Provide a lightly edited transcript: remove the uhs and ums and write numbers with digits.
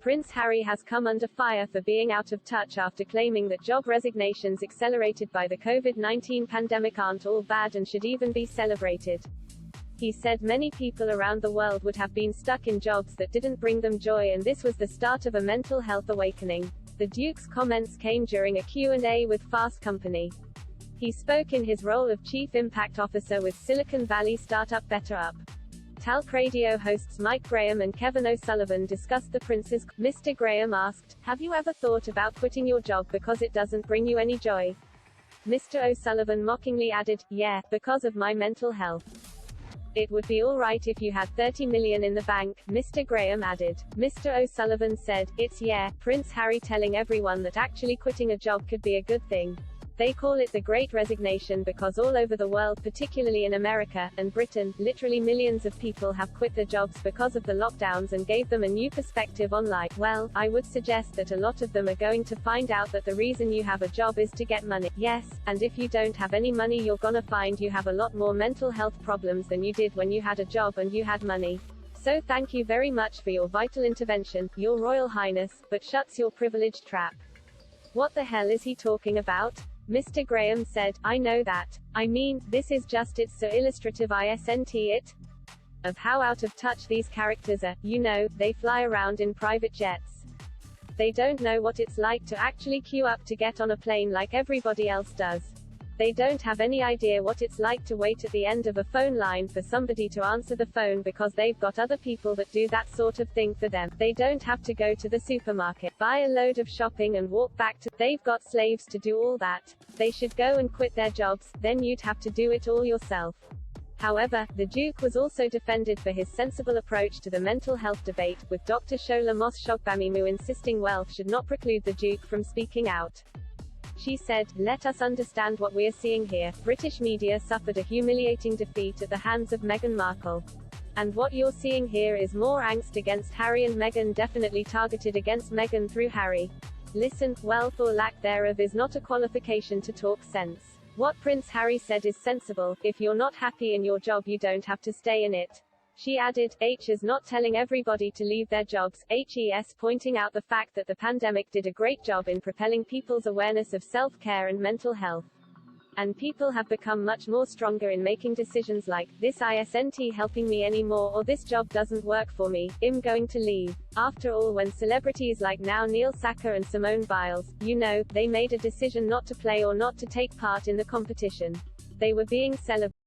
Prince Harry has come under fire for being out of touch after claiming that job resignations accelerated by the COVID-19 pandemic aren't all bad and should even be celebrated. He said many people around the world would have been stuck in jobs that didn't bring them joy, and this was the start of a mental health awakening. The Duke's comments came during a Q&A with Fast Company. He spoke in his role of Chief Impact Officer with Silicon Valley startup BetterUp. Talk Radio hosts Mike Graham and Kevin O'Sullivan discussed the Prince's. Mr. Graham asked, "Have you ever thought about quitting your job because it doesn't bring you any joy?" Mr. O'Sullivan mockingly added, "Yeah, because of my mental health." "It would be all right if you had 30 million in the bank," Mr. Graham added. Mr. O'Sullivan said, "It's Prince Harry telling everyone that actually quitting a job could be a good thing. They call it the Great Resignation because all over the world, particularly in America and Britain, literally millions of people have quit their jobs because of the lockdowns and gave them a new perspective on life. Well, I would suggest that a lot of them are going to find out that the reason you have a job is to get money. Yes, and if you don't have any money, you're gonna find you have a lot more mental health problems than you did when you had a job and you had money. So thank you very much for your vital intervention, Your Royal Highness, but shuts your privileged trap." "What the hell is he talking about?" Mr. Graham said, "I know that. I mean, this is just it's so illustrative isn't it? Of how out of touch these characters are, you know, they fly around in private jets. They don't know what it's like to actually queue up to get on a plane like everybody else does. They don't have any idea what it's like to wait at the end of a phone line for somebody to answer the phone because they've got other people that do that sort of thing for them. They don't have to go to the supermarket, buy a load of shopping and walk back to. They've got slaves to do all that. They should go and quit their jobs, then you'd have to do it all yourself." However, the Duke was also defended for his sensible approach to the mental health debate, with Dr. Shola Mos-Shogbamimu insisting wealth should not preclude the Duke from speaking out. She said, "Let us understand what we are seeing here. British media suffered a humiliating defeat at the hands of Meghan Markle. And what you're seeing here is more angst against Harry and Meghan, definitely targeted against Meghan through Harry. Listen, wealth or lack thereof is not a qualification to talk sense. What Prince Harry said is sensible. If you're not happy in your job, you don't have to stay in it." She added, H is not telling everybody to leave their jobs, HES pointing out the fact that the pandemic did a great job in propelling people's awareness of self-care and mental health. And people have become much more stronger in making decisions like, this isn't helping me anymore, or this job doesn't work for me, I'm going to leave. After all, when celebrities like now Neil Saka and Simone Biles, you know, they made a decision not to play or not to take part in the competition. They were being celebrated.